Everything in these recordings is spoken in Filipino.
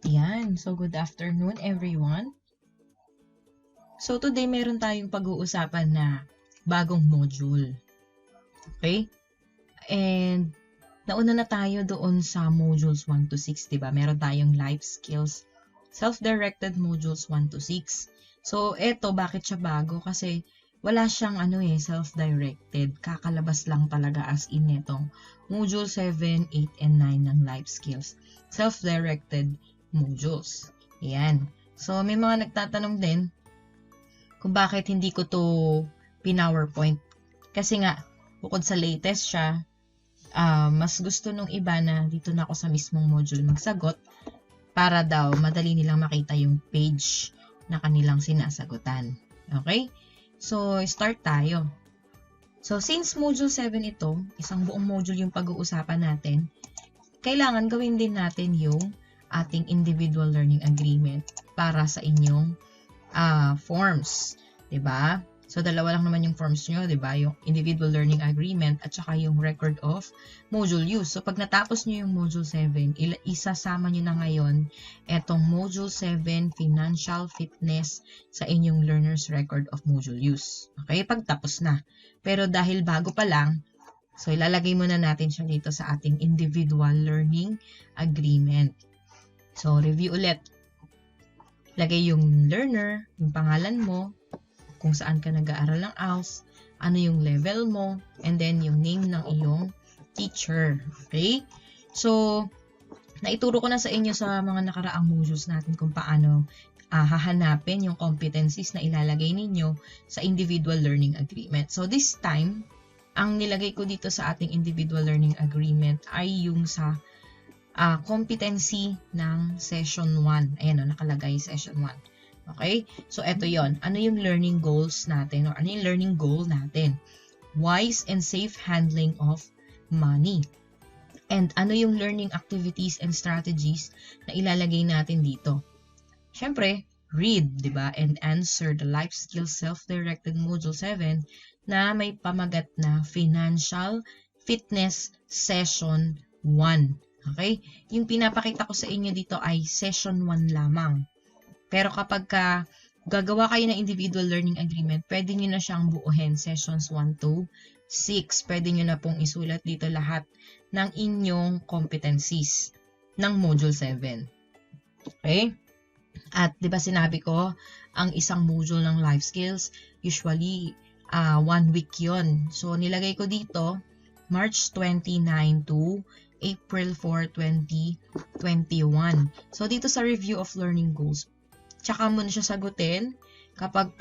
Yan. So, good afternoon, everyone. So, today meron tayong pag-uusapan na bagong module. Okay? And, nauna na tayo doon sa modules 1 to 6, diba? Meron tayong life skills, self-directed modules 1 to 6. So, eto, bakit siya bago? Kasi, wala siyang self-directed. Kakalabas lang talaga as in netong module 7, 8, and 9 ng life skills. Self-directed modules. Ayan. So, may mga nagtatanong din kung bakit hindi ko to pin-PowerPoint. Kasi nga, bukod sa latest siya, mas gusto nung iba na dito na ako sa mismong module magsagot para daw madali nilang makita yung page na kanilang sinasagutan. Okay? So, start tayo. So, since module 7 ito, isang buong module yung pag-uusapan natin, kailangan gawin din natin yung ating individual learning agreement para sa inyong forms. Diba? So, dalawa lang naman yung forms nyo, diba? Yung individual learning agreement at saka yung record of module use. So, pag natapos nyo yung module 7, isasama nyo na ngayon etong module 7 financial fitness sa inyong learner's record of module use. Okay? Pagtapos na. Pero dahil bago pa lang, so ilalagay muna natin siya dito sa ating individual learning agreement. So, review ulit. Lagay yung learner, yung pangalan mo, kung saan ka nag-aaral ng ALS, ano yung level mo, and then yung name ng iyong teacher. Okay? So, naituro ko na sa inyo sa mga nakaraang modules natin kung paano hahanapin yung competencies na ilalagay ninyo sa individual learning agreement. So, this time, ang nilagay ko dito sa ating individual learning agreement ay yung sa competency ng session 1. Ayan o, nakalagay session 1. Okay? So, eto yon. Ano yung learning goals natin? Or ano yung learning goal natin? Wise and safe handling of money. And ano yung learning activities and strategies na ilalagay natin dito? Siyempre, read, di ba? And answer the life skills self-directed module 7 na may pamagat na financial fitness session 1. Okay? Yung pinapakita ko sa inyo dito ay session 1 lamang. Pero kapag gagawa kayo ng individual learning agreement, pwede nyo na siyang buuhin sessions 1 to 6. Pwede nyo na pong isulat dito lahat ng inyong competencies ng module 7. Okay? At di ba sinabi ko, ang isang module ng life skills, usually 1 week yon. So, nilagay ko dito, March 29 to April 4, 2021. So, dito sa review of learning goals, tsaka mo na siya sagutin kapag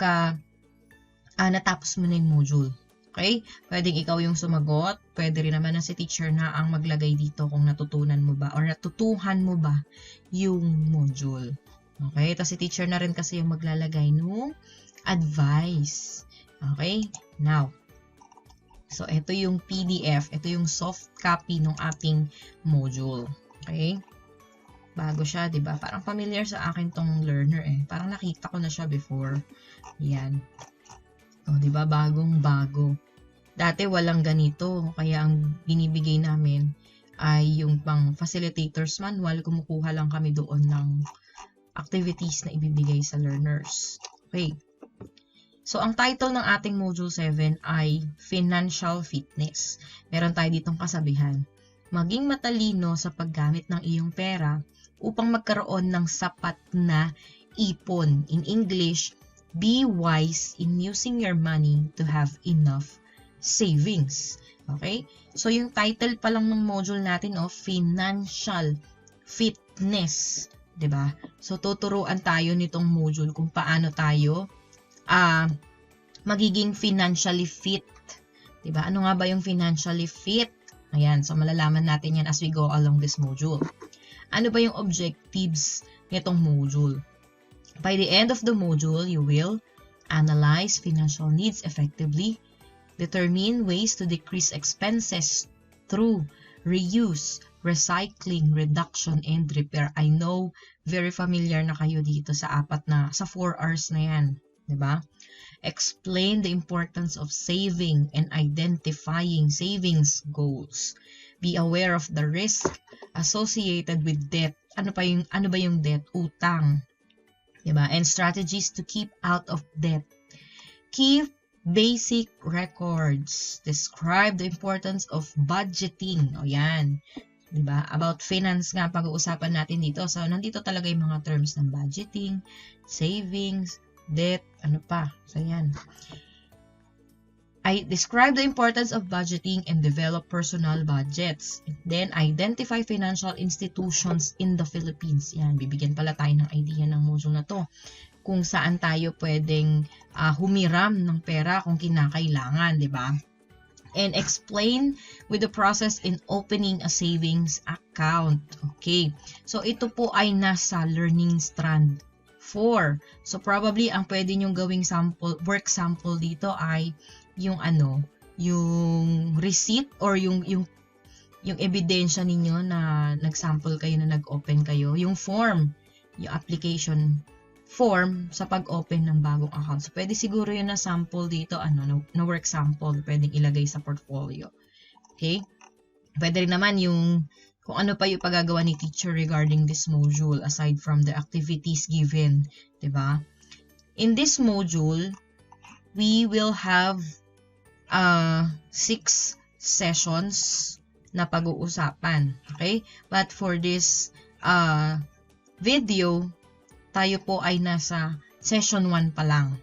natapos mo na yung module. Okay? Pwedeng ikaw yung sumagot. Pwede rin naman na si teacher na ang maglagay dito kung natutunan mo ba or natutuhan mo ba yung module. Okay? Tapos si teacher na rin kasi yung maglalagay ng advice. Okay? Now, so ito yung PDF. Ito yung soft copy ng ating module. Okay? Bago siya, di ba? Parang familiar sa akin tong learner eh. Parang nakita ko na siya before. Yan. O, di ba? Bagong-bago. Dati walang ganito. Kaya ang binibigay namin ay yung pang facilitators manual. Kumukuha lang kami doon ng activities na ibibigay sa learners. Okay. So, ang title ng ating module 7 ay Financial Fitness. Meron tayo ditong kasabihan. Maging matalino sa paggamit ng iyong pera upang magkaroon ng sapat na ipon. In English, be wise in using your money to have enough savings. Okay? So, yung title pa lang ng module natin, Financial Fitness. Diba? So, tuturuan tayo nitong module kung paano tayo magiging financially fit. Diba? Ano nga ba yung financially fit? Ayan, so malalaman natin yan as we go along this module. Ano ba yung objectives nitong module? By the end of the module, you will analyze financial needs effectively, determine ways to decrease expenses through reuse, recycling, reduction, and repair. I know, very familiar na kayo dito sa 4 R's na yan. Diba? Explain the importance of saving and identifying savings goals. Be aware of the risk associated with debt ano ba yung debt? Utang. Diba? And strategies to keep out of debt. Keep basic records. Describe the importance of budgeting. O yan. Diba? About finance nga pag-uusapan natin dito. So, nandito talaga yung mga terms ng budgeting, savings, debt, ano pa. So, yan. I describe the importance of budgeting and develop personal budgets. Then, identify financial institutions in the Philippines. Yan, bibigyan pala tayo ng idea ng module na to. Kung saan tayo pwedeng humiram ng pera kung kinakailangan, di ba? And explain with the process in opening a savings account. Okay. So, ito po ay nasa learning strand 4. So, probably ang pwede nyong gawing work sample dito ay yung yung receipt or yung ebidensya ninyo na nag-sample kayo, na nag-open kayo, yung form, yung application form sa pag-open ng bagong account. So, pwede siguro yun na sample dito, na work sample, pwedeng ilagay sa portfolio. Okay? Pwede rin naman yung kung ano pa yung pagagawa ni teacher regarding this module aside from the activities given, diba? In this module, we will have 6 sessions na pag-uusapan. Okay? But for this video, tayo po ay nasa session 1 pa lang.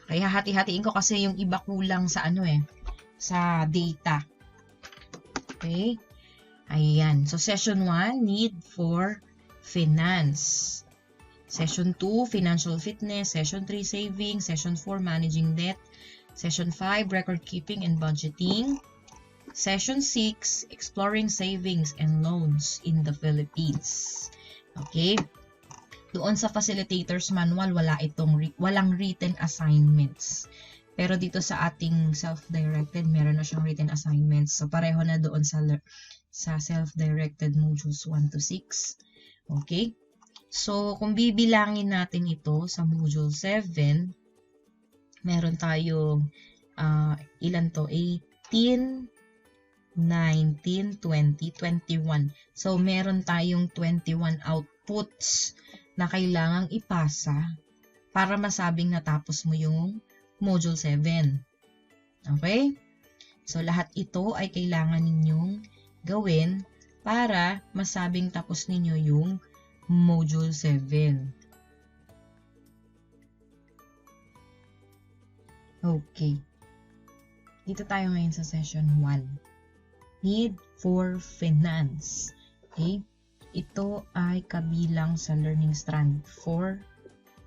Okay? Hahati-hatiin ko kasi yung iba kulang sa sa data. Okay? Ayan. So, session 1, need for finance. Session 2, financial fitness. Session 3, saving. Session 4, managing debt. Session 5, record keeping and budgeting. Session 6, exploring savings and loans in the Philippines. Okay? Doon sa facilitator's manual, walang written assignments. Pero dito sa ating self-directed, meron na siyang written assignments. So, pareho na doon sa self-directed modules 1 to 6. Okay? So, kung bibilangin natin ito sa module 7, meron tayong ilan to? 18, 19, 20, 21. So, meron tayong 21 outputs na kailangang ipasa para masabing natapos mo yung module 7. Okay? So, lahat ito ay kailangan ninyong gawin para masabing tapos ninyo yung module 7. Okay. Dito tayo ngayon sa session 1. Need for finance. Okay? Ito ay kabilang sa learning strand for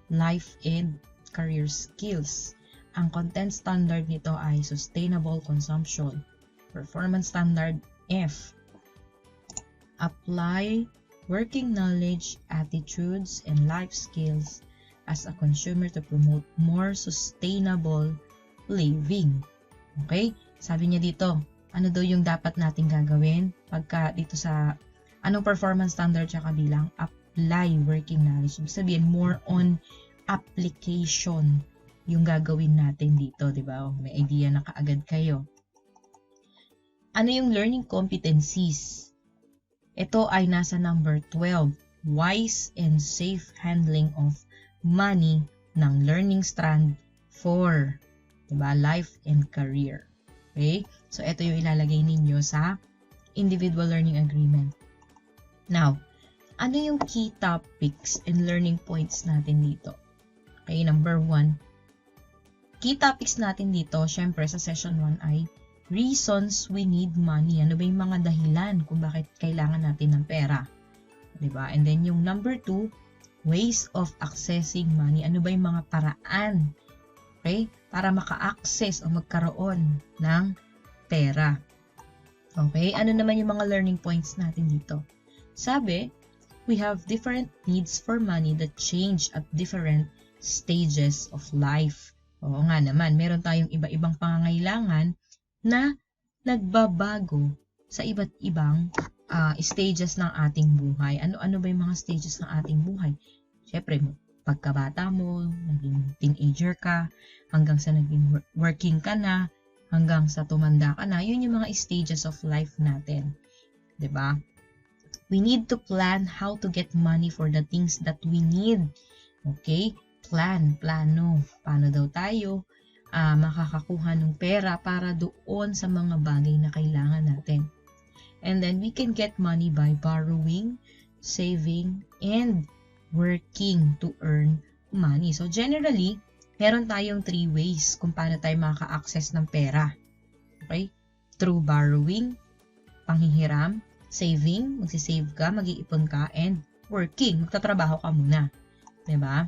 life and career skills. Ang content standard nito ay sustainable consumption. Performance standard F. Apply working knowledge, attitudes, and life skills as a consumer to promote more sustainable living. Okay? Sabi niya dito, ano daw yung dapat nating gagawin pagka dito sa anong performance standard siya kabilang? Apply working knowledge. Ibig sabihin, more on application yung gagawin natin dito, di ba? May idea na kaagad kayo. Ano yung learning competencies? Ito ay nasa number 12. Wise and safe handling of money ng learning strand 4. Diba? Life and career. Okay? So, ito yung ilalagay ninyo sa individual learning agreement. Now, ano yung key topics and learning points natin dito? Okay, number 1. Key topics natin dito, syempre sa session 1 ay reasons we need money. Ano ba yung mga dahilan kung bakit kailangan natin ng pera? Diba? And then yung number 2, ways of accessing money. Ano ba yung mga paraan? Okay? Para maka-access o magkaroon ng pera. Okay? Ano naman yung mga learning points natin dito? Sabi, we have different needs for money that change at different stages of life. Oo nga naman, meron tayong iba-ibang pangangailangan na nagbabago sa iba't ibang stages ng ating buhay. Ano ba yung mga stages ng ating buhay? Siyempre, pagkabata mo, naging teenager ka, hanggang sa naging working ka na, hanggang sa tumanda ka na, yun yung mga stages of life natin. 'Di ba? We need to plan how to get money for the things that we need. Okay? Plano. Paano daw tayo makakakuha ng pera para doon sa mga bagay na kailangan natin. And then we can get money by borrowing, saving, and working to earn money. So generally, meron tayong 3 ways kung paano tayo makaka-access ng pera. Okay? Through borrowing, panghihiram, saving, magsisave ka, mag-iipon ka, and working, magtatrabaho ka muna. Diba?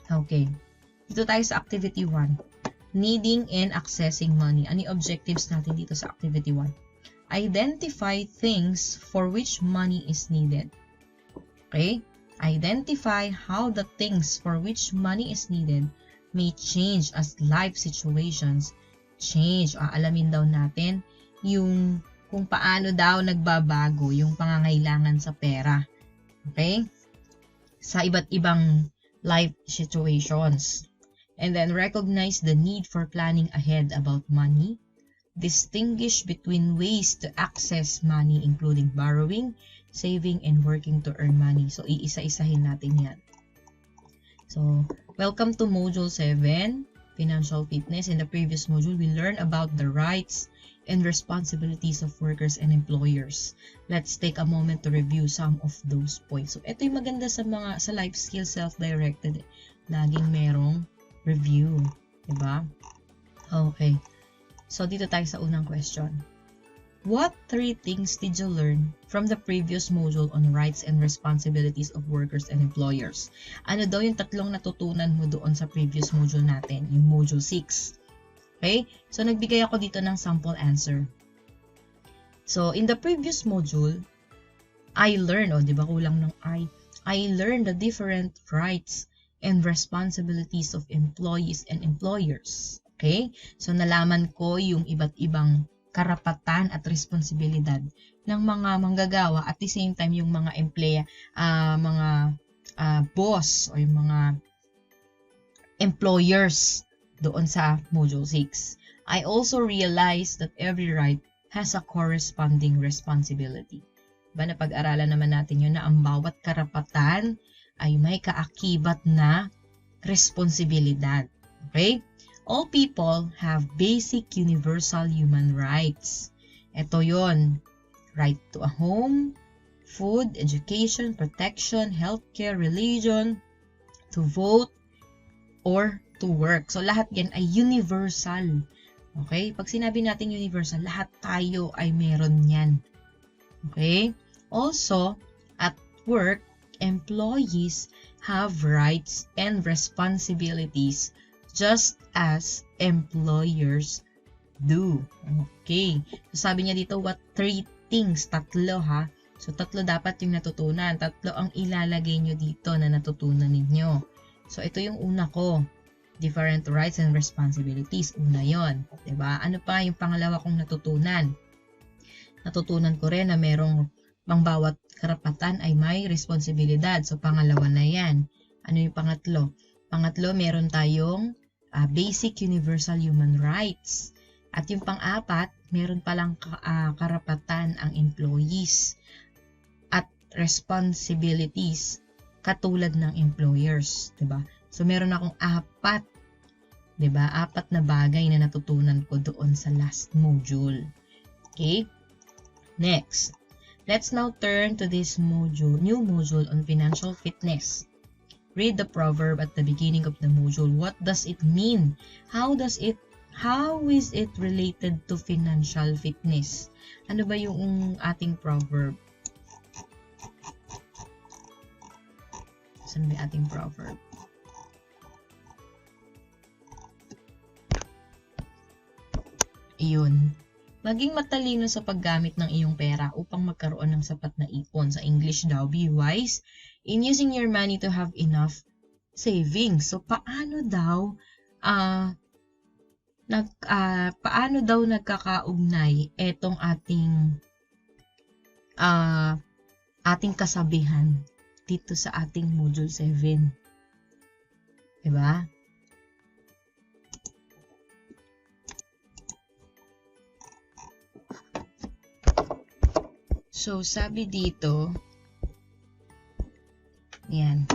Okay. Dito tayo sa activity 1. Needing and accessing money. Ano yung objectives natin dito sa activity 1? Identify things for which money is needed. Okay? Identify how the things for which money is needed may change as life situations change. Alamin daw natin yung kung paano daw nagbabago yung pangangailangan sa pera. Okay? Sa iba't ibang life situations. And then recognize the need for planning ahead about money. Distinguish between ways to access money including borrowing, saving, and working to earn money. So, iisa-isahin natin yan. So, welcome to Module 7, Financial Fitness. In the previous module, we learned about the rights and responsibilities of workers and employers. Let's take a moment to review some of those points. So, ito yung maganda sa life skills self-directed. Laging merong review. Diba? Okay. So, dito tayo sa unang question. What 3 things did you learn from the previous module on rights and responsibilities of workers and employers? Ano daw yung 3 natutunan mo doon sa previous module natin, yung module 6? Okay? So, nagbigay ako dito ng sample answer. So, in the previous module, I learned, diba kulang ng I learned the different rights and responsibilities of employees and employers. Okay? So, nalaman ko yung iba't ibang karapatan at responsibilidad ng mga manggagawa at the same time yung mga boss o yung mga employers doon sa Module 6. I also realized that every right has a corresponding responsibility. Diba, napag-aralan naman natin yun na ang bawat karapatan ay may kaakibat na responsibilidad. Okay? All people have basic universal human rights. Ito yon. Right to a home, food, education, protection, healthcare, religion, to vote, or to work. So, lahat yan ay universal. Okay? Pag sinabi natin universal, lahat tayo ay meron yan. Okay? Also, at work, employees have rights and responsibilities just as employers do. Okay. So, sabi niya dito, what 3 things? 3 ha. So, 3 dapat yung natutunan. 3 ang ilalagay nyo dito na natutunan ninyo. So, ito yung una ko. Different rights and responsibilities. Una yon. Diba? Ano pa yung pangalawa kong natutunan? Natutunan ko rin na merong bawat karapatan ay may responsibilidad. So, pangalawa na yan. Ano yung pangatlo? Pangatlo, meron tayong basic universal human rights. At yung pang-apat, meron palang karapatan ang employees at responsibilities katulad ng employers. Diba? So, meron akong 4. Diba? 4 na bagay na natutunan ko doon sa last module. Okay? Next. Let's now turn to this new module on financial fitness. Read the proverb at the beginning of the module. What does it mean? How is it related to financial fitness? Ano ba yung ating proverb? Saan ba ating proverb? Iyon. Maging matalino sa paggamit ng iyong pera upang magkaroon ng sapat na ipon. Sa English daw, be wise in using your money to have enough savings. So, paano daw nagkakaugnay etong ating kasabihan dito sa ating Module 7? Diba? So, sabi dito, yan.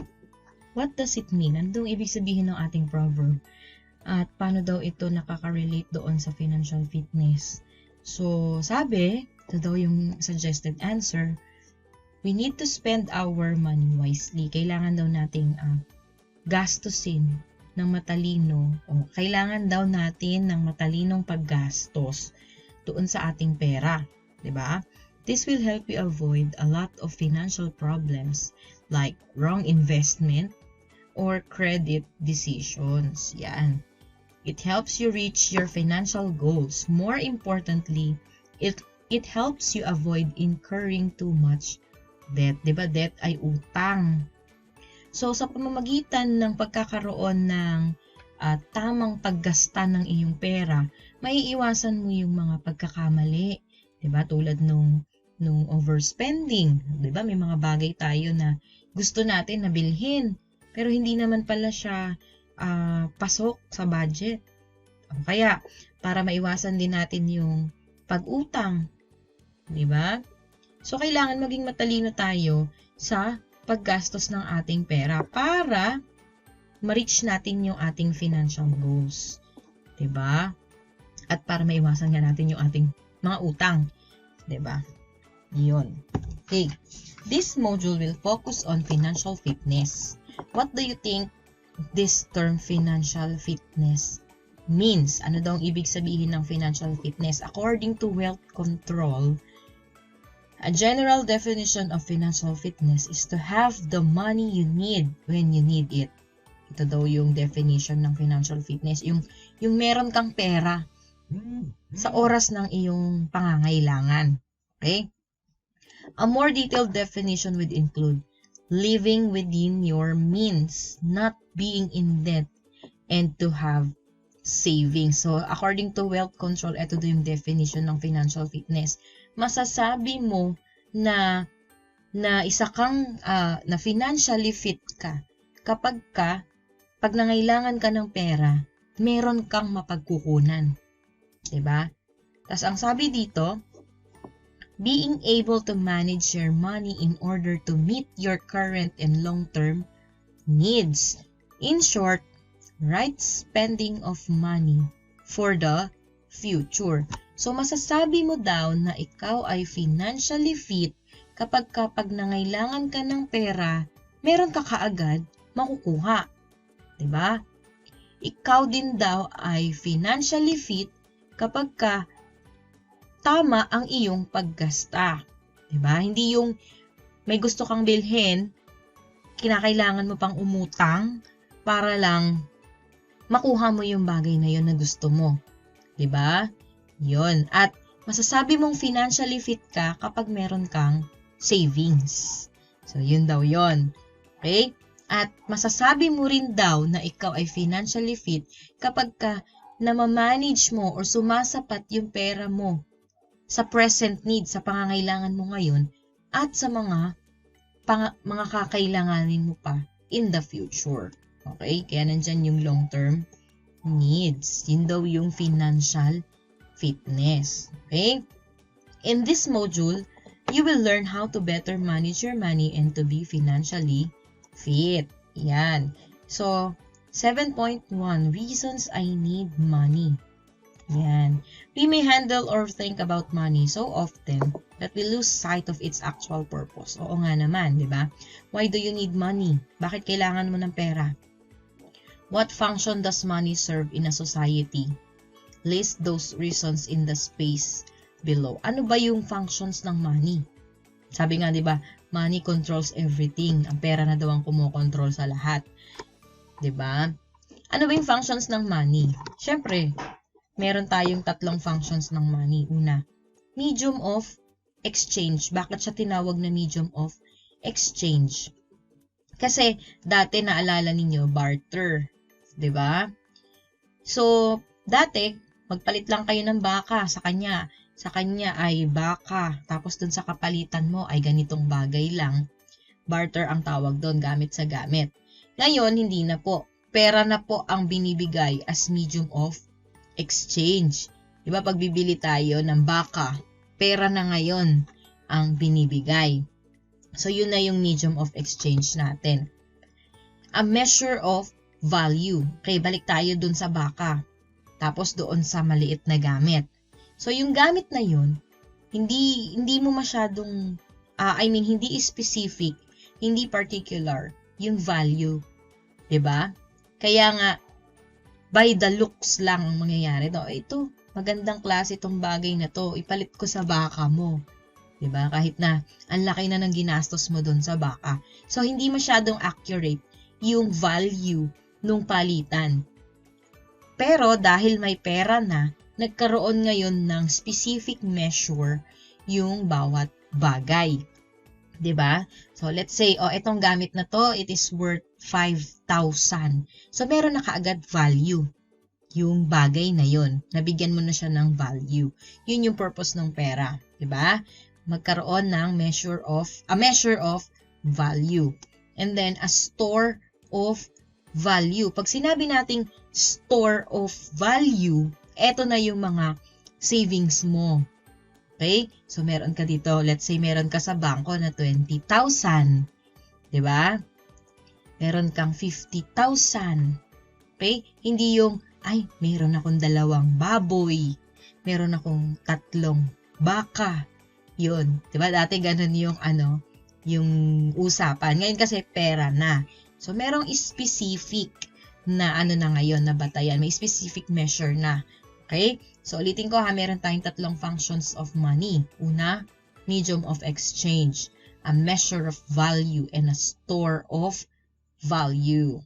What does it mean? Ano ibig sabihin ng ating proverb? At paano daw ito nakaka-relate doon sa financial fitness? So, sabi, ito daw yung suggested answer, we need to spend our money wisely. Kailangan daw nating gastusin ng matalino. O, kailangan daw natin ng matalinong paggastos doon sa ating pera. Diba? This will help you avoid a lot of financial problems like wrong investment or credit decisions. Yan. It helps you reach your financial goals. More importantly, it helps you avoid incurring too much debt. Diba? Debt ay utang. So, sa pamamagitan ng pagkakaroon ng tamang paggasta ng iyong pera, maiiwasan mo yung mga pagkakamali. Diba? Tulad nung overspending. Diba? May mga bagay tayo na gusto natin na bilhin, pero hindi naman pala siya pasok sa budget. Kaya, para maiwasan din natin yung pag-utang. Diba? So, kailangan maging matalino tayo sa paggastos ng ating pera para ma-reach natin yung ating financial goals. Diba? At para maiwasan nga natin yung ating mga utang. Diba? Yun. Okay. This module will focus on financial fitness. What do you think this term financial fitness means? Ano daw ang ibig sabihin ng financial fitness? According to Wealth Control, a general definition of financial fitness is to have the money you need when you need it. Ito daw yung definition ng financial fitness. Yung meron kang pera sa oras ng iyong pangangailangan. Okay? A more detailed definition would include living within your means, not being in debt, and to have savings. So, according to Wealth Control, ito daw yung definition ng financial fitness. Masasabi mo na isa kang na financially fit ka kapag pag nangailangan ka ng pera, meron kang mapagkukunan. Diba? Tas ang sabi dito, being able to manage your money in order to meet your current and long-term needs. In short, right spending of money for the future. So, masasabi mo daw na ikaw ay financially fit kapag nangailangan ka ng pera, meron ka kaagad makukuha. Diba? Ikaw din daw ay financially fit kapag tama ang iyong paggasta. Diba? Hindi yung may gusto kang bilhin, kinakailangan mo pang umutang para lang makuha mo yung bagay na yun na gusto mo. Diba? Yun. At masasabi mong financially fit ka kapag meron kang savings. So, yun daw yun. Okay? At masasabi mo rin daw na ikaw ay financially fit kapag namamanage mo or sumasapat yung pera mo sa present needs, sa pangangailangan mo ngayon at sa mga kakailanganin mo pa in the future. Okay? Kaya nandyan yung long-term needs. Yun daw yung financial fitness. Okay? In this module, you will learn how to better manage your money and to be financially fit. Yan. So, 7.1 reasons I need money. Yan. We may handle or think about money so often that we lose sight of its actual purpose. Oo nga naman, di ba? Why do you need money? Bakit kailangan mo ng pera? What function does money serve in a society? List those reasons in the space below. Ano ba yung functions ng money? Sabi nga, di ba, money controls everything. Ang pera na daw ang kumokontrol sa lahat. Di ba? Ano ba yung functions ng money? Siyempre, meron tayong tatlong functions ng money. Una, medium of exchange. Bakit siya tinawag na medium of exchange? Kasi, dati naalala ninyo, barter. Di ba? So, dati, magpalit lang kayo ng baka sa kanya. Sa kanya ay baka. Tapos dun sa kapalitan mo ay ganitong bagay lang. Barter ang tawag doon, gamit sa gamit. Ngayon, hindi na po. Pera na po ang binibigay as medium of exchange. Diba, pag bibili tayo ng baka, pera na ngayon ang binibigay. So, yun na yung medium of exchange natin. A measure of value. Okay, balik tayo dun sa baka. Tapos doon sa maliit na gamit. So, yung gamit na yun, hindi mo masyadong, hindi specific, hindi particular yung value. 'Di ba? Kaya nga, by the looks lang ang mangyayari. Ito, magandang klase itong bagay na to. Ipalit ko sa baka mo. 'Di ba? Kahit na ang laki na ng ginastos mo doon sa baka. So, hindi masyadong accurate yung value nung palitan. Pero dahil may pera na, nagkaroon ngayon ng specific measure yung bawat bagay. 'Di ba? So, let's say, itong gamit na to, it is worth 5,000. So, meron na kaagad value yung bagay na yun. Nabigyan mo na siya ng value. Yun yung purpose ng pera. 'Di ba? Magkaroon ng measure of value. And then, a store of value. Pag sinabi nating store of value, eto na yung mga savings mo. Okay? So, meron ka dito. Let's say, meron ka sa bangko na 20,000. Diba? Meron kang 50,000. Okay? Hindi yung, meron akong 2 baboy. Meron akong 3 baka. Yun. Diba? Dati ganun yung, yung usapan. Ngayon kasi pera na. So, merong specific na na ngayon na batayan. May specific measure na. Okay? So, ulitin ko meron tayong 3 functions of money. Una, medium of exchange, a measure of value, and a store of value.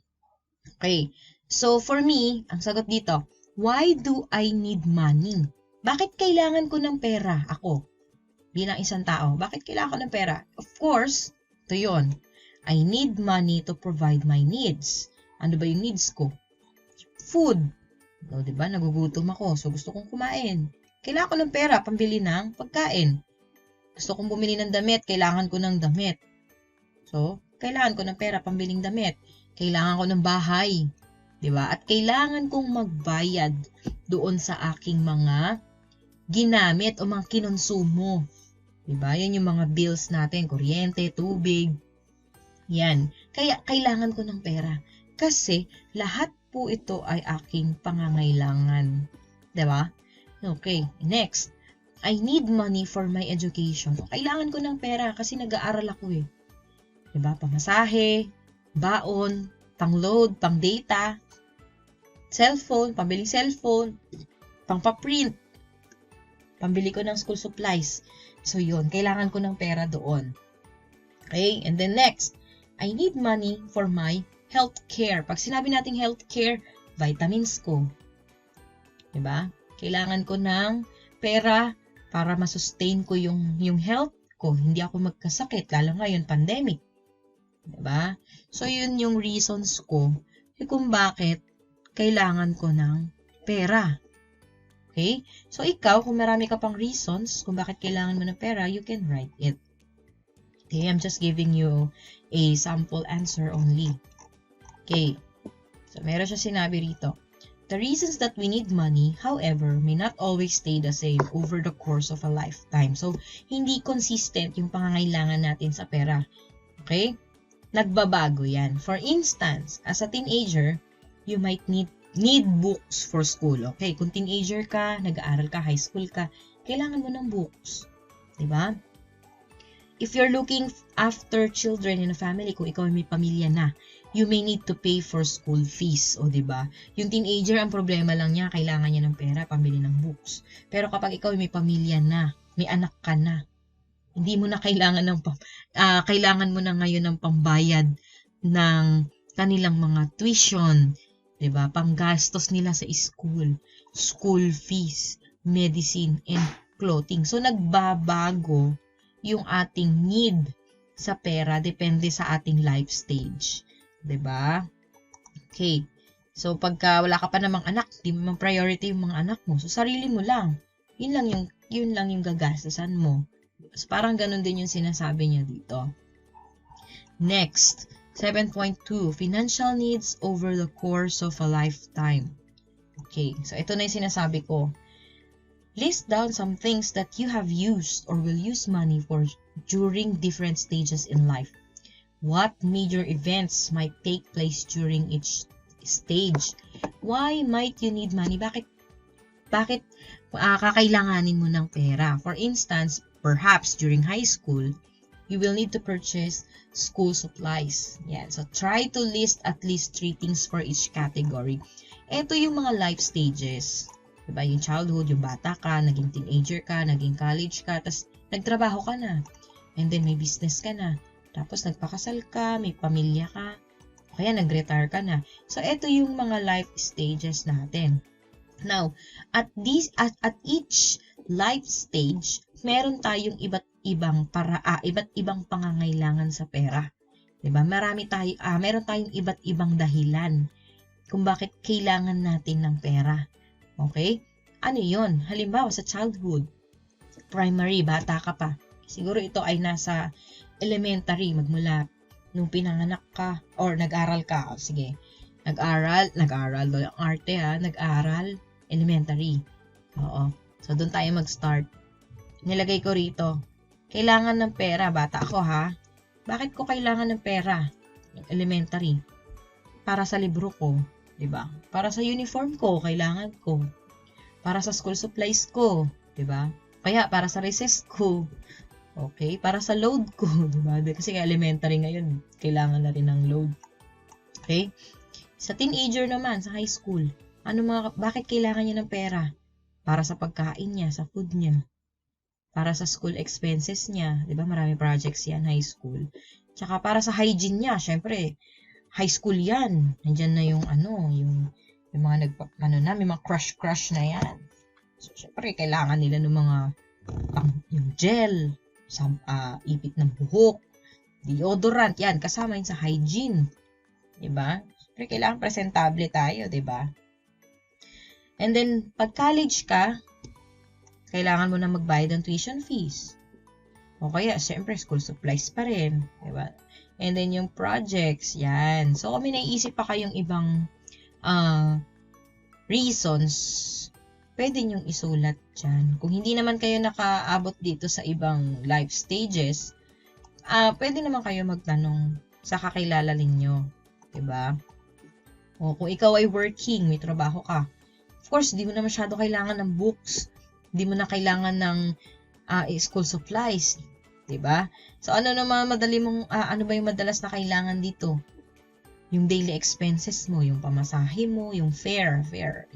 Okay? So, for me, ang sagot dito, why do I need money? Bakit kailangan ko ng pera? Ako, bilang isang tao, bakit kailangan ko ng pera? Of course, ito yun. I need money to provide my needs. Ano ba yung needs ko? Food. O, diba? Nagugutom ako. So, gusto kong kumain. Kailangan ko ng pera, pambili ng pagkain. Gusto kong bumili ng damit, kailangan ko ng damit. So, kailangan ko ng pera, pambiling damit. Kailangan ko ng bahay. Diba? At kailangan kong magbayad doon sa aking mga ginamit o mga kinonsumo. Diba? Yan yung mga bills natin, kuryente, tubig. Yan. Kaya, kailangan ko ng pera. Kasi, lahat po ito ay aking pangangailangan. Diba? Okay. Next. I need money for my education. Kailangan ko ng pera kasi nag-aaral ako eh. Diba? Pamasahe, baon, pang-load, pang-data, cellphone, pambiling cellphone, pang-paprint, pambili ko ng school supplies. So, yun. Kailangan ko ng pera doon. Okay? And then next. I need money for my healthcare. Pag sinabi nating healthcare, vitamins ko. Diba? Kailangan ko ng pera para masustain ko yung health ko. Hindi ako magkasakit, lalo ngayon, pandemic. Diba? So, yun yung reasons ko kung bakit kailangan ko ng pera. Okay? So, ikaw, kung marami ka pang reasons kung bakit kailangan mo ng pera, you can write it. Okay? I'm just giving you a sample answer only. Okay. So, meron siya sinabi rito. The reasons that we need money, however, may not always stay the same over the course of a lifetime. So, hindi consistent yung pangangailangan natin sa pera. Okay? Nagbabago yan. For instance, as a teenager, you might need books for school. Okay? Kung teenager ka, nag-aaral ka, high school ka, kailangan mo ng books. Diba? If you're looking after children in a family, kung ikaw may pamilya na, you may need to pay for school fees. O, diba? Yung teenager, ang problema lang niya, kailangan niya ng pera, pambili ng books. Pero kapag ikaw may pamilya na, may anak ka na, hindi mo na kailangan kailangan mo na ngayon ng pambayad ng kanilang mga tuition, diba? Panggastos nila sa school fees, medicine, and clothing. So, nagbabago yung ating need sa pera depende sa ating life stage. 'Di ba? Okay. So, pagka wala ka pa namang anak, di mo priority yung mga anak mo. So, sarili mo lang. Yun lang yung gagastasan mo. So, parang ganun din yung sinasabi niya dito. Next, 7.2, financial needs over the course of a lifetime. Okay. So, ito na yung sinasabi ko. List down some things that you have used or will use money for during different stages in life. What major events might take place during each stage? Why might you need money? Bakit kakailanganin mo ng pera? For instance, perhaps during high school, you will need to purchase school supplies. Yan. So, try to list at least 3 things for each category. Ito yung mga life stages. Diba? Yung childhood, yung bata ka, naging teenager ka, naging college ka, tapos nagtrabaho ka na. And then may business ka na. Tapos nagpakasal ka, may pamilya ka, kaya nag-retire ka na. So, ito yung mga life stages natin. Now, at each life stage, meron tayong iba't ibang pangangailangan sa pera. 'Di ba? Meron tayong iba't ibang dahilan kung bakit kailangan natin ng pera. Okay? Ano 'yon? Halimbawa sa childhood, primary, bata ka pa. Siguro ito ay nasa elementary, magmula nung pinanganak ka or nag-aral ka. O, sige. Nag-aral, ang arte nag-aral, elementary. Oo. So, doon tayo mag-start. Nilagay ko rito, kailangan ng pera, bata ako Bakit ko kailangan ng pera? Elementary. Para sa libro ko, 'di ba? Para sa uniform ko, kailangan ko. Para sa school supplies ko, 'di ba? Kaya para sa recess ko. Okay? Para sa load ko, 'di ba? Kasi elementary ngayon, kailangan na rin ng load. Okay? Sa teenager naman, sa high school, bakit kailangan niya ng pera? Para sa pagkain niya, sa food niya. Para sa school expenses niya, 'di ba? Marami projects 'yan high school. Tsaka para sa hygiene niya, syempre, high school 'yan. Nandiyan na yung yung mga may mga crush na 'yan. So, syempre, kailangan nila ng mga yung gel, ipit ng buhok, deodorant, 'yan kasama yun sa hygiene. 'Di ba? Syempre, kailangan presentable tayo, 'di ba? And then, pag college ka, kailangan mo na magbayad ng tuition fees. O kaya, syempre, school supplies pa rin. Diba? And then, yung projects, yan. So, kung may naiisip pa kayong ibang reasons, pwede nyong isulat dyan. Kung hindi naman kayo nakaabot dito sa ibang life stages, pwede naman kayo magtanong sa kakilala ninyo. Diba? O kung ikaw ay working, may trabaho ka, of course, di mo na masyado kailangan ng books. Hindi mo na kailangan ng school supplies, 'di ba? So ano ba yung madalas na kailangan dito? Yung daily expenses mo, yung pamasahe mo, yung fare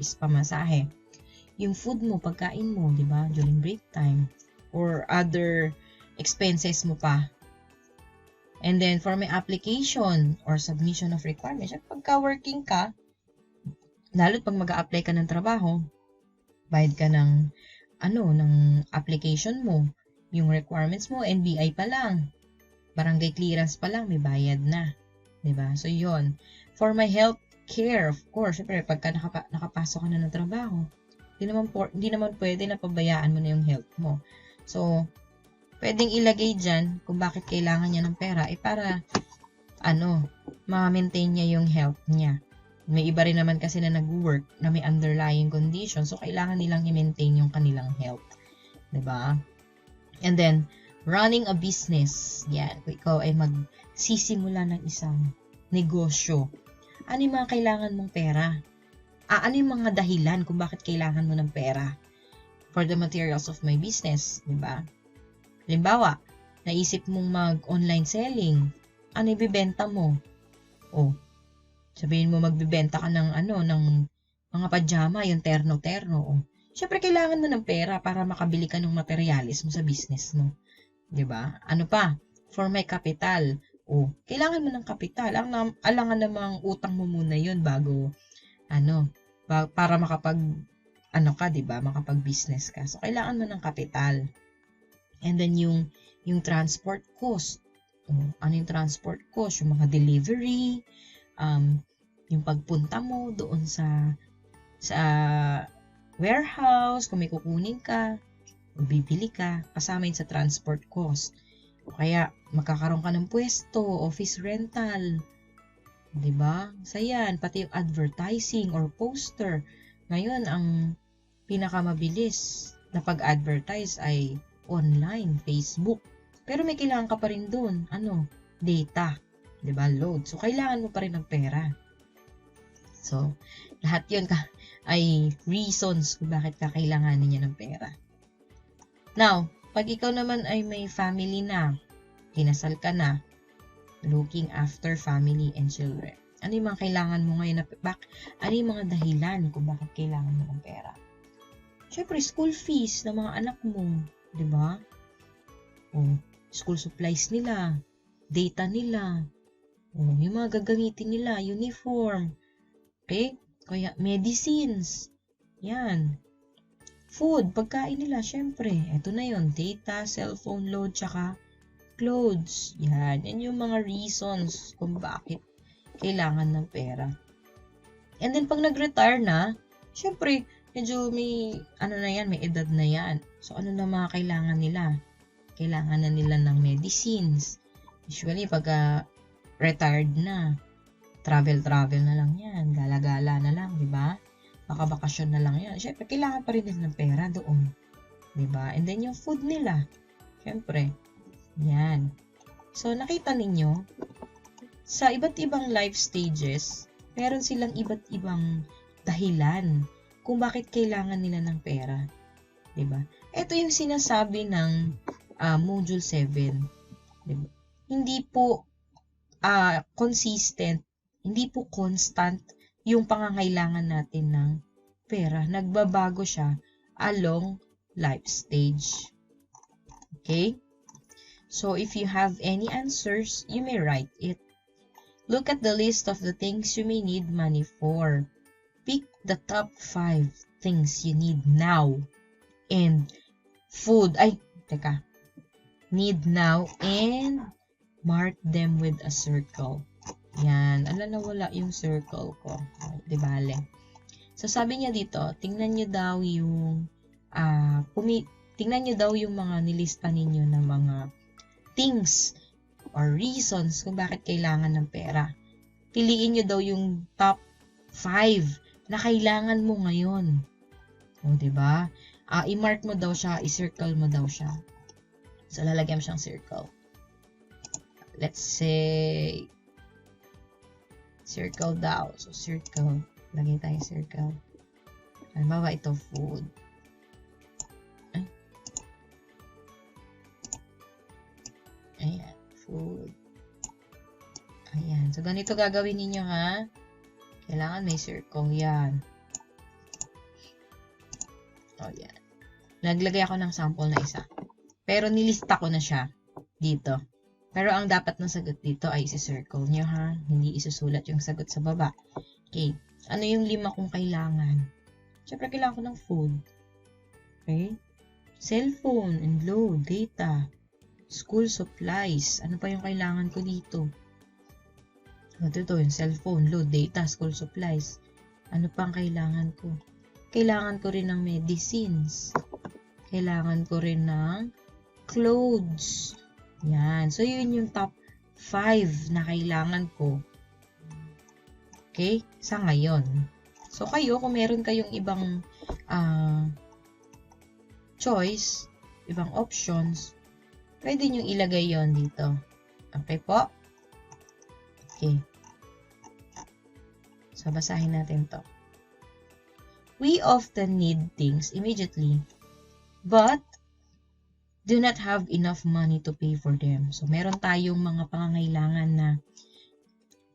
is pamasahe. Yung food mo, pagkain mo, 'di ba? During break time or other expenses mo pa. And then for my application or submission of requirements, pagka working ka, lalo't pag mag-a-apply ka ng trabaho, bayad ka ng application mo, yung requirements mo, NBI pa lang, barangay clearance pa lang, may bayad na. 'Di ba? So, yon. For my health care, of course, syempre, pagka nakapasok ka na ng trabaho, hindi naman pwede na pabayaan mo na yung health mo. So, pwedeng ilagay dyan kung bakit kailangan niya ng pera, para, ma-maintain niya yung health niya. May iba rin naman kasi na nag-work na may underlying condition, so kailangan nilang i-maintain yung kanilang health. 'Di ba? And then, running a business. Yan. Kung ikaw ay magsisimula ng isang negosyo, ano yung mga kailangan mong pera? Ano yung mga dahilan kung bakit kailangan mo ng pera? For the materials of my business, 'di ba? Halimbawa, naisip mong mag-online selling. Ano ibibenta mo? Sabihin mo magbibenta ka ng mga pajama, yung terno-terno. Siyempre, kailangan mo ng pera para makabili ka ng materialis mo sa business mo. 'Di ba? Ano pa? For my capital. Kailangan mo ng kapital. Alangan namang utang mo muna yun bago, para ka, 'di ba? Makapag-business ka. So, kailangan mo ng kapital. And then, yung transport cost. Ano yung transport cost? Yung mga delivery, yung pagpunta mo doon sa warehouse, kung may kukunin ka, bibili ka, kasama yun sa transport cost. O kaya, magkakaroon ka ng pwesto, office rental, 'di ba? Sa yan, pati yung advertising or poster. Ngayon, ang pinakamabilis, na pag-advertise ay online, Facebook. Pero may kailangan ka pa rin dun. Ano? Data. 'Di ba? Load. So, kailangan mo pa rin ng pera. So, lahat yun ay reasons kung bakit ka kailanganin niya ng pera. Now, pag ikaw naman ay may family na, kinasal ka na, looking after family and children, ano yung mga kailangan mo ngayon ano yung mga dahilan kung bakit kailangan mo ng pera? Siyempre, school fees ng mga anak mo, di ba? O, school supplies nila, data nila, o, yung mga gagamitin nila, uniform, okay? Kaya, medicines, yan. Food, pagkain nila, syempre. Ito na yon, data, cellphone load, tsaka clothes. Yan yung mga reasons kung bakit kailangan ng pera. And then, pag nag-retire na, syempre, medyo may, may edad na yan. So, ano na mga kailangan nila? Kailangan na nila ng medicines. Usually, pag retired na, travel na lang yan. Gala-gala na lang, di ba? Baka bakasyon na lang yan. Syempre, kailangan pa rin nila ng pera doon. Di ba? And then, yung food nila. Syempre, yan. So, nakita ninyo, sa iba't ibang life stages, meron silang iba't ibang dahilan kung bakit kailangan nila ng pera. Diba? Ito yung sinasabi ng Module 7. Diba? Hindi po consistent, hindi po constant yung pangangailangan natin ng pera. Nagbabago siya along life stage. Okay? So, if you have any answers, you may write it. Look at the list of the things you may need money for. Pick the top 5 things you need now. And food. Need now and mark them with a circle. Yan. Na wala yung circle ko. Di bale. So, sabi niya dito, tingnan niyo daw yung mga nilista ninyo na mga things or reasons kung bakit kailangan ng pera. Piliin nyo daw yung top 5 na kailangan mo ngayon. O, diba? I-mark mo daw siya, i-circle mo daw siya. So, lalagyan mo siyang circle. Let's say, circle daw. So, circle. Lagay tayo circle. Halimbawa, ito, food. Ayan, food. Ayan. So, ganito gagawin ninyo, ha? Kailangan may circle. Yan. O, yan. Naglagay ako ng sample na isa. Pero, nilista ko na siya dito. Pero, ang dapat na sagot dito ay isi-circle nyo, ha? Hindi isusulat yung sagot sa baba. Okay. Ano yung 5 kong kailangan? Siyempre, kailangan ko ng food. Okay? Cellphone and load, data, school supplies. Ano pa yung kailangan ko dito? Ito yung cellphone, load, data, school supplies. Ano pa ang kailangan ko? Kailangan ko rin ng medicines. Kailangan ko rin ng clothes. Yan. So, yun yung top 5 na kailangan ko. Okay? Sa ngayon. So, kayo, kung meron kayong ibang choice, ibang options, pwede nyo ilagay yon dito. Okay po? Okay. So, basahin natin to. We often need things immediately, but do not have enough money to pay for them. So, meron tayong mga pangangailangan na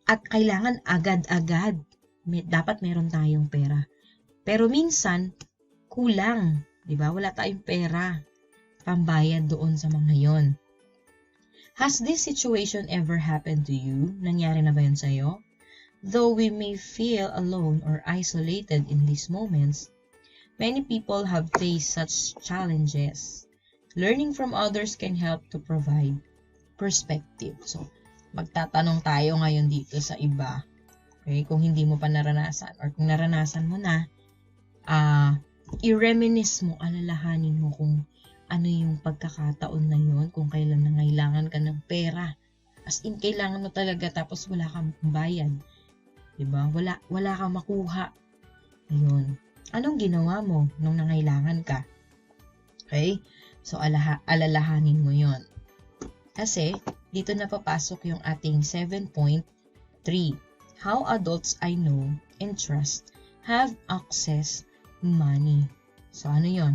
at kailangan agad-agad. Dapat meron tayong pera. Pero minsan, kulang. Diba? Wala tayong pera pambayad doon sa mga yon. Has this situation ever happened to you? Nangyari na ba yun sa'yo? Though we may feel alone or isolated in these moments, many people have faced such challenges. Learning from others can help to provide perspective. So, magtatanong tayo ngayon dito sa iba. Okay? Kung hindi mo pa naranasan or kung naranasan mo na, i-reminisce mo, alalahanin mo kung ano yung pagkakataon na yun, kung kailan nangailangan ka ng pera. As in, kailangan mo talaga tapos wala kang bayad. Diba? Wala kang makuha. Yun. Anong ginawa mo nung nangailangan ka? Okay? So, alalahanin mo yon. Kasi, dito na papasok yung ating 7.3. How adults I know and trust have access money. So, ano yon?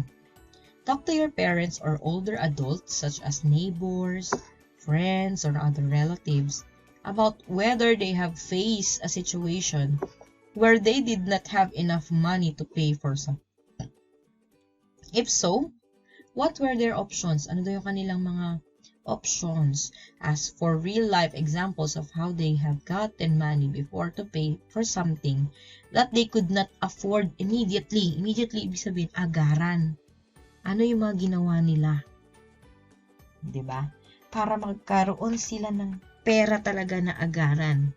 Talk to your parents or older adults such as neighbors, friends, or other relatives about whether they have faced a situation where they did not have enough money to pay for something. If so, what were their options? Ano daw yung kanilang mga options? As for real-life examples of how they have gotten money before to pay for something that they could not afford immediately. Immediately, ibig sabihin, agaran. Ano yung mga ginawa nila? 'Di ba? Para magkaroon sila ng pera talaga na agaran.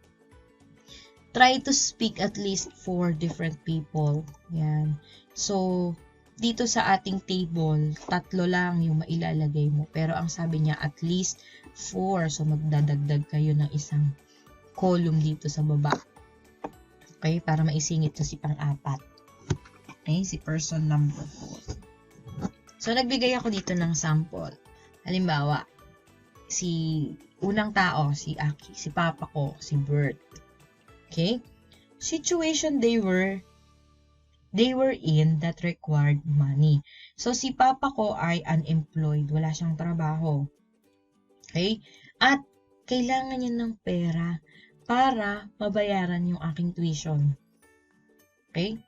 Try to speak at least 4 different people. Yan. So, dito sa ating table, 3 lang yung mailalagay mo. Pero ang sabi niya, at least 4. So, magdadagdag kayo ng isang column dito sa baba. Okay? Para maisingit sa si pang-4. Okay? Si person number 4. So, nagbigay ako dito ng sample. Halimbawa, si unang tao, si Aki, si papa ko, si Bert. Okay? Situation they were in that required money. So, si papa ko ay unemployed. Wala siyang trabaho. Okay? At kailangan niya ng pera para mabayaran yung aking tuition. Okay?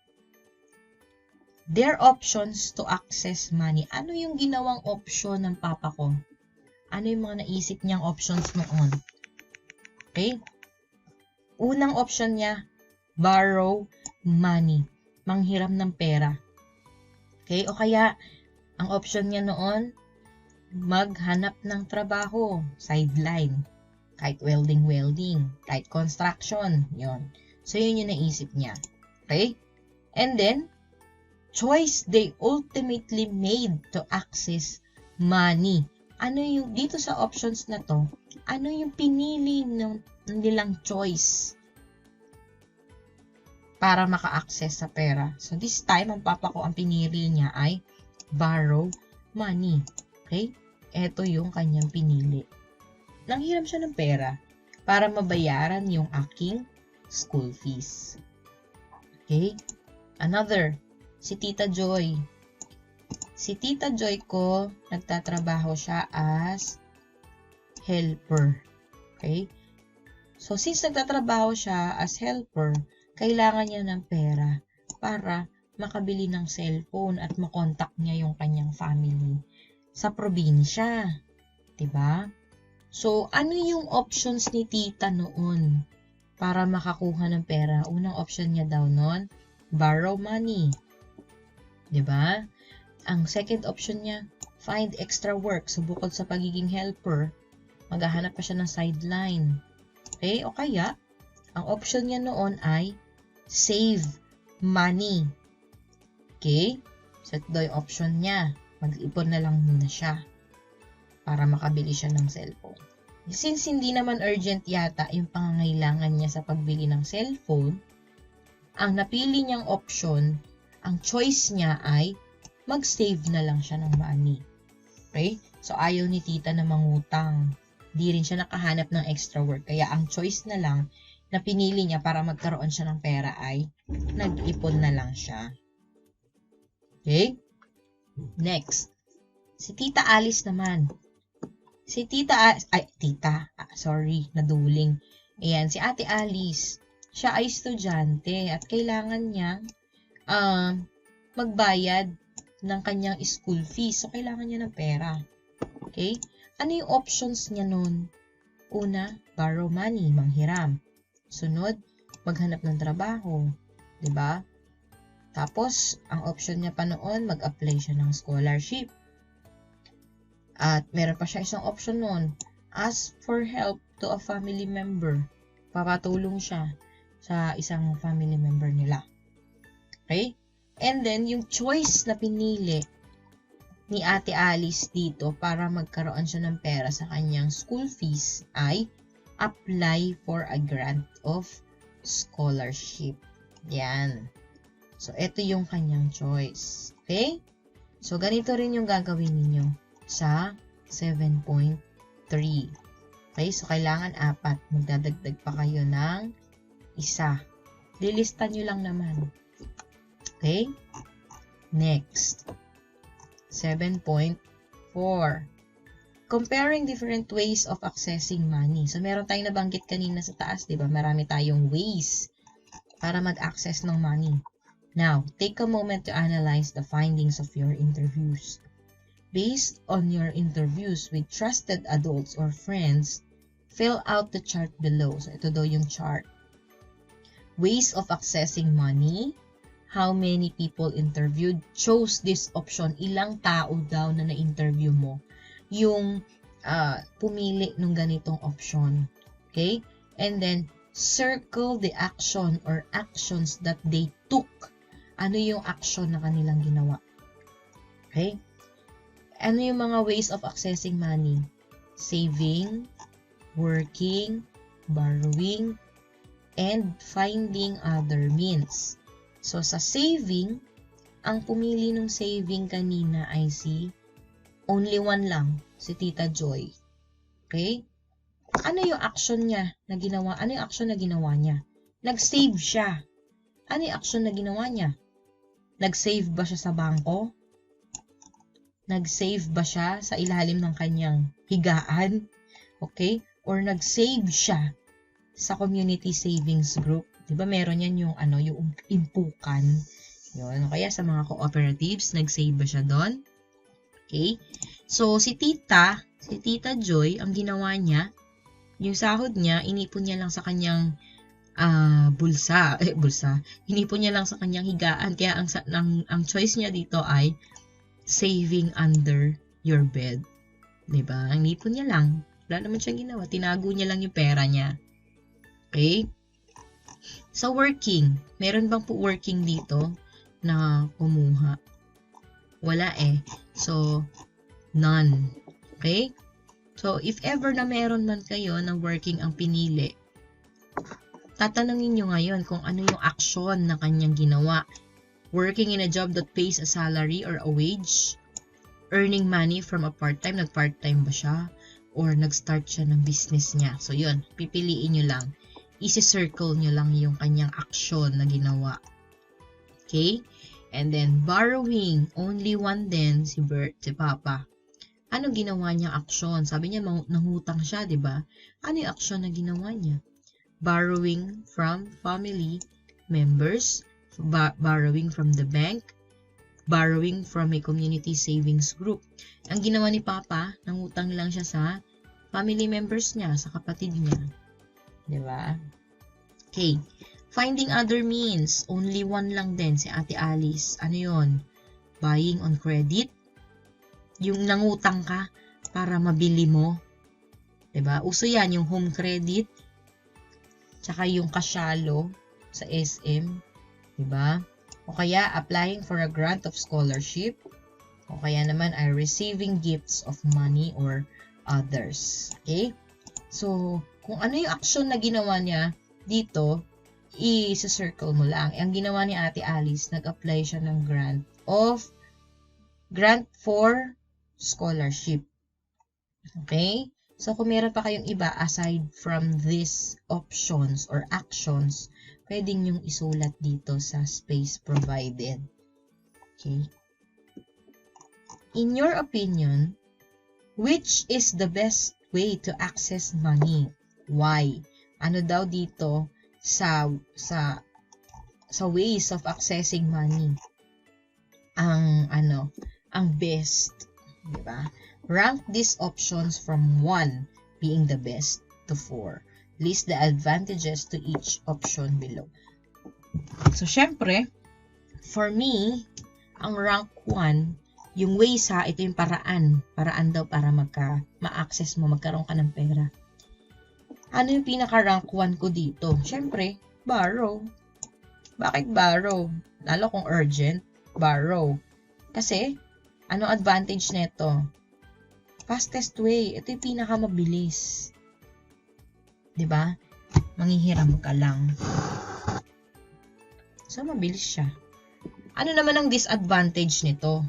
Their options to access money. Ano yung ginawang option ng papa ko? Ano yung mga naisip niyang options noon? Okay? Unang option niya, borrow money. Manghiram ng pera. Okay? O kaya, ang option niya noon, maghanap ng trabaho. Sideline. Kahit welding, kahit construction. Yon. So, yun yung naisip niya. Okay? And then, choice they ultimately made to access money. Ano yung, dito sa options na to, ano yung pinili nilang choice para maka-access sa pera? So, this time, ang papa ko, ang pinili niya ay borrow money. Okay? Ito yung kanyang pinili. Nanghiram siya ng pera para mabayaran yung aking school fees. Okay? Another, si Tita Joy. Si Tita Joy ko, nagtatrabaho siya as helper. Okay? So, since nagtatrabaho siya as helper, kailangan niya ng pera para makabili ng cellphone at makontak niya yung kanyang family sa probinsya. Diba? So, ano yung options ni Tita noon para makakuha ng pera? Unang option niya daw noon, borrow money. Diba? Ang second option niya, find extra work. So, bukod sa pagiging helper, maghahanap pa siya ng sideline. Okay? O kaya, ang option niya noon ay save money. Okay? So, ito yung option niya. Mag-ipon na lang muna siya para makabili siya ng cellphone. Since hindi naman urgent yata yung pangangailangan niya sa pagbili ng cellphone, ang napili niyang option, ang choice niya ay mag-save na lang siya ng money. Okay? So, ayaw ni tita na mangutang. Di rin siya nakahanap ng extra work. Kaya, ang choice na lang na pinili niya para magkaroon siya ng pera ay nag-ipon na lang siya. Okay? Next. Si Tita Alice naman. Si naduling. Ayan, si Ate Alice. Siya ay estudyante at kailangan niya magbayad ng kanyang school fees. So, kailangan niya ng pera. Okay? Ano yung options niya nun? Una, borrow money, manghiram. Sunod, maghanap ng trabaho. Diba? Tapos, ang option niya pa noon, mag-apply siya ng scholarship. At meron pa siya isang option noon, ask for help to a family member. Papatulong siya sa isang family member nila. Okay? And then, yung choice na pinili ni Ate Alice dito para magkaroon siya ng pera sa kanyang school fees ay apply for a grant of scholarship. Yan. So, ito yung kanyang choice. Okay? So, ganito rin yung gagawin ninyo sa 7.3. Okay? So, kailangan 4. Magdadagdag pa kayo ng isa. Lilista nyo lang naman. Okay? Next. 7.4. Comparing different ways of accessing money. So, meron tayong nabanggit kanina sa taas, di ba? Marami tayong ways para mag-access ng money. Now, take a moment to analyze the findings of your interviews. Based on your interviews with trusted adults or friends, fill out the chart below. So, ito daw yung chart. Ways of accessing money. How many people interviewed chose this option? Ilang tao daw na na-interview mo yung pumili ng ganitong option. Okay? And then, circle the action or actions that they took. Ano yung action na kanilang ginawa? Okay? Ano yung mga ways of accessing money? Saving, working, borrowing, and finding other means. So, sa saving, ang pumili ng saving kanina ay si only one lang, si Tita Joy. Okay? Ano yung action niya na ginawa? Ano yung action na ginawa niya? Nag-save siya. Ano yung action na ginawa niya? Nag-save ba siya sa bangko? Nag-save ba siya sa ilalim ng kanyang higaan? Okay? Or nag-save siya sa community savings group? Diba meron yan yung yung impukan. Yun. Kaya sa mga cooperatives, nag-save ba siya doon? Okay? So, si Tita Joy, ang ginawa niya, yung sahod niya, inipon niya lang sa kanyang bulsa. Inipon niya lang sa kanyang higaan. Kaya ang choice niya dito ay saving under your bed. Diba? Ang inipon niya lang. Wala naman siyang ginawa. Tinago niya lang yung pera niya. Okay? Sa working, meron bang po working dito na kumuha? Wala eh. So, none. Okay? So, if ever na meron man kayo na working ang pinili, tatanungin nyo ngayon kung ano yung action na kanyang ginawa. Working in a job that pays a salary or a wage? Earning money from a part-time? Nag-part-time ba siya? Or nag-start siya ng business niya? So, yun. Pipiliin nyo lang. Isi-circle nyo lang yung kanyang action na ginawa. Okay? And then, borrowing. Only one din, si Papa. Ano ginawa niya action? Sabi niya, nangutang siya, di ba? Ano yung action na ginawa niya? Borrowing from family members, borrowing from the bank, borrowing from a community savings group. Ang ginawa ni Papa, nangutang lang siya sa family members niya, sa kapatid niya. Di ba? Okay. Finding other means. Only one lang din, si Ate Alice. Ano yun? Buying on credit. Yung nangutang ka para mabili mo. Diba? Uso yan, yung home credit. Tsaka yung kasyalo sa SM. Diba? O kaya, applying for a grant of scholarship. O kaya naman ay receiving gifts of money or others. Okay? So, kung ano yung action na ginawa niya dito, i-circle mo lang. Ang ginawa ni Ate Alice, nag-apply siya ng grant for scholarship. Okay? So, kung meron pa kayong iba aside from these options or actions, pwedeng yung isulat dito sa space provided. Okay? In your opinion, which is the best way to access money? Why? Ano daw dito sa ways of accessing money ang best, di ba? Rank these options from 1 being the best to 4. List the advantages to each option below. So, syempre, for me, ang rank 1, yung ways ito yung paraan daw para ma-access mo, magkaroon ka ng pera. Ano yung pinaka-rank 1 ko dito? Syempre, borrow. Bakit borrow? Lalo kung urgent, borrow. Kasi, ano advantage nito? Fastest way. Ito yung pinaka-mabilis. Diba? Manghihiram ka lang. So, mabilis siya. Ano naman ang disadvantage nito?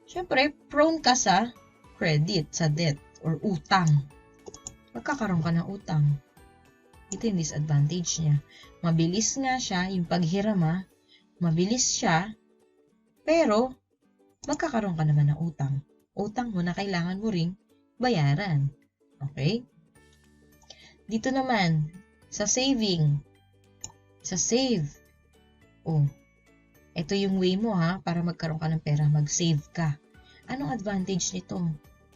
syempre, prone ka sa credit, sa debt, or utang. Magkakaroon ka ng utang. Ito yung disadvantage niya. Mabilis nga siya, yung paghirama, mabilis siya, pero magkakaroon ka naman ng utang. Utang mo na kailangan mo ring bayaran. Okay? Dito naman, sa saving, sa save. Oh, ito yung way mo para magkaroon ka ng pera, mag-save ka. Anong advantage nito?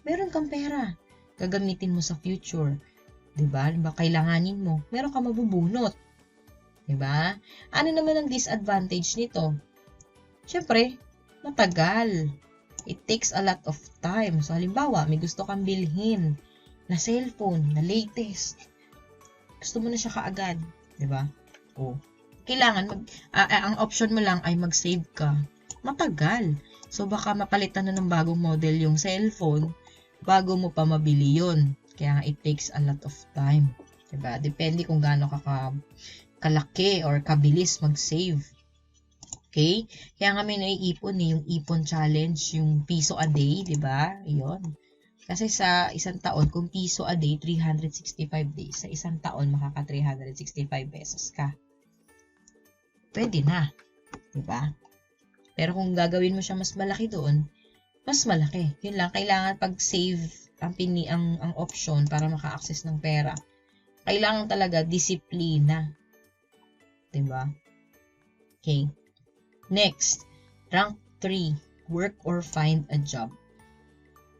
Meron kang pera. Gagamitin mo sa future. Diba? Kailanganin mo. Meron ka mabubunot. Diba? Ano naman ang disadvantage nito? Siyempre, matagal. It takes a lot of time. So, halimbawa, may gusto kang bilhin na cellphone, na latest. Gusto mo na siya kaagad. Diba? O, kailangan, ang option mo lang ay mag-save ka. Matagal. So, baka mapalitan na ng bagong model yung cellphone bago mo pa mabili yun. Kaya it takes a lot of time. Diba? Depende kung gaano ka kalaki or kabilis mag-save. Okay? Kaya nga may naiipon yung ipon challenge, yung piso a day, diba? Yun. Kasi sa isang taon, kung piso a day, 365 days. Sa isang taon, makaka 365 pesos ka. Pwede na. Diba? Pero kung gagawin mo siya mas malaki doon, mas malaki. Yun lang, kailangan pag-save ang option para maka-access ng pera. Kailangan talaga disiplina. Diba? Okay. Next, rank 3, work or find a job.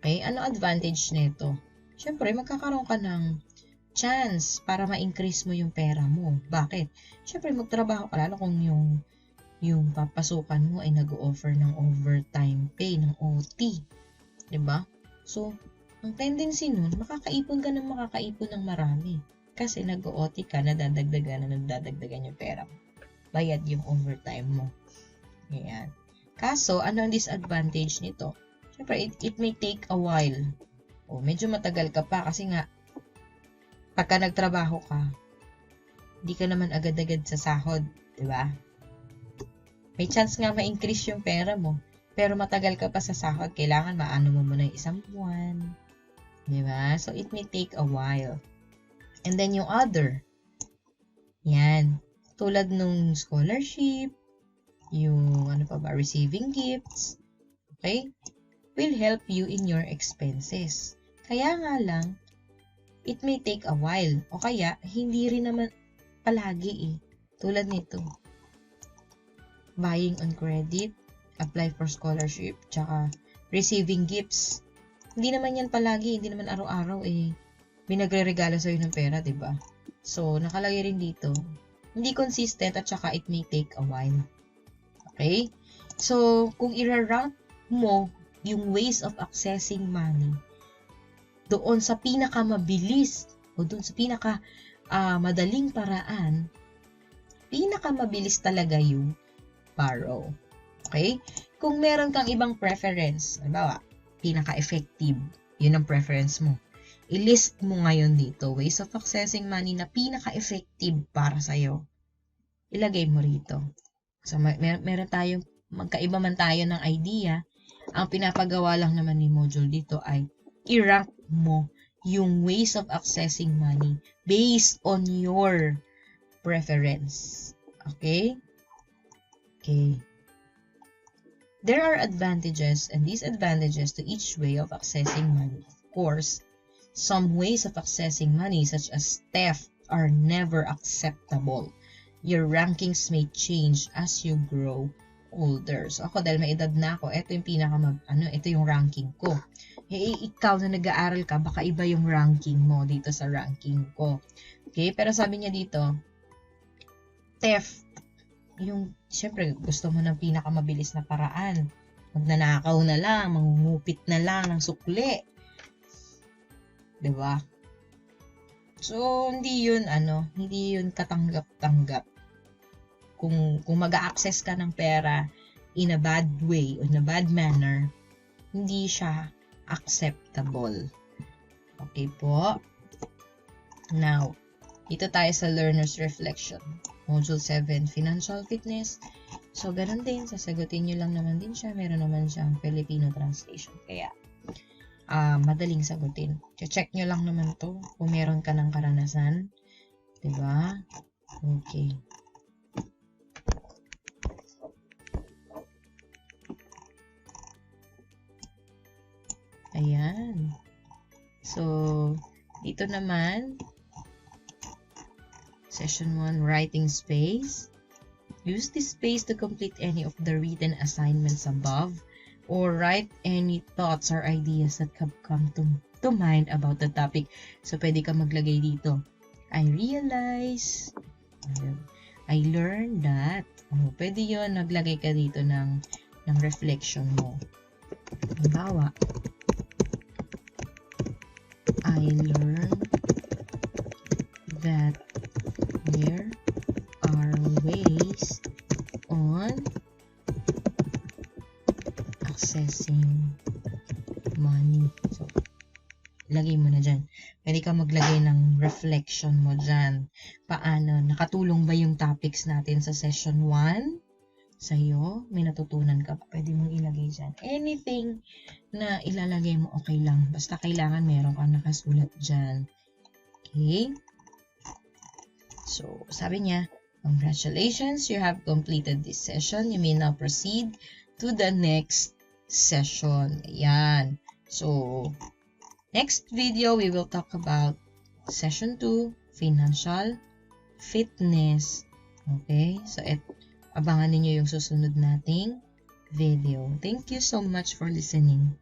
Okay, ano advantage nito? Siyempre, magkakaroon ka ng chance para ma-increase mo yung pera mo. Bakit? Siyempre, magtrabaho ka, lalo kung yung papasukan mo ay nag-o-offer ng overtime pay, ng OT. Diba? So, ang tendency nun, makakaipon ka ng marami. Kasi nag-o-OT ka, nadadagdagan yung pera mo. Bayad yung overtime mo. Ayan. Kaso, ano ang disadvantage nito? Siyempre, it may take a while. O, medyo matagal ka pa kasi nga, pagka nagtrabaho ka, hindi ka naman agad-agad sa sahod. Diba? May chance nga ma-increase yung pera mo. Pero matagal ka pa sa sahod, kailangan maano mo muna yung isang buwan. Diba? So, it may take a while. And then yung other. Yan. Tulad nung scholarship, yung receiving gifts. Okay? Will help you in your expenses. Kaya nga lang, it may take a while. O kaya, hindi rin naman palagi Tulad nito. Buying on credit, apply for scholarship, tsaka receiving gifts. Hindi naman yan palagi, hindi naman araw-araw binagre-regalo sa'yo ng pera, diba? So, nakalagay rin dito, hindi consistent at tsaka it may take a while. Okay? So, kung i-rank mo yung ways of accessing money doon sa pinakamabilis o doon sa madaling paraan, pinakamabilis talaga yung borrow. Okay? Kung meron kang ibang preference, halimbawa, pinaka-effective, yun ang preference mo. I-list mo ngayon dito, ways of accessing money na pinaka-effective para sa'yo. Ilagay mo rito. So, meron tayong, magkaiba man tayo ng idea, ang pinapagawa lang naman ni module dito ay i-rank mo yung ways of accessing money based on your preference. Okay? Okay. There are advantages and disadvantages to each way of accessing money. Of course, some ways of accessing money, such as theft, are never acceptable. Your rankings may change as you grow older. So ako, dahil may edad na ako, ito yung ito yung ranking ko. Ikaw na nag-aaral ka, baka iba yung ranking mo dito sa ranking ko. Okay? Pero sabi niya dito, theft, yung, syempre, gusto mo ng pinakamabilis na paraan. Magnanakaw na lang, mangungupit na lang ng sukli. Diba? So, hindi yun katanggap-tanggap. Kung mag-a-access ka ng pera in a bad way, or in a bad manner, hindi siya acceptable. Okay po? Now, dito tayo sa learner's reflection. Module 7, Financial Fitness. So, ganun din, sasagutin nyo lang naman din siya. Meron naman siyang Filipino translation. Kaya, madaling sagutin. Check nyo lang naman to kung meron ka ng karanasan. Diba? Okay. Ayan. So, dito naman, Session 1, Writing Space. Use this space to complete any of the written assignments above or write any thoughts or ideas that have come to mind about the topic. So, pwede ka maglagay dito. I realize, I learned that. Pwede yun, naglagay ka dito ng reflection mo. Halimbawa, I learned that there are ways on accessing money. So, lagay mo na dyan. Pwede ka maglagay ng reflection mo dyan. Paano? Nakatulong ba yung topics natin sa session 1? Sa'yo? May natutunan ka pa? Pwede mong ilagay dyan. Anything na ilalagay mo, okay lang. Basta kailangan meron kang nakasulat dyan. Okay? So, sabi niya, congratulations, you have completed this session. You may now proceed to the next session. Ayan. So, next video, we will talk about session 2, financial fitness. Okay? So, abangan ninyo yung susunod nating video. Thank you so much for listening.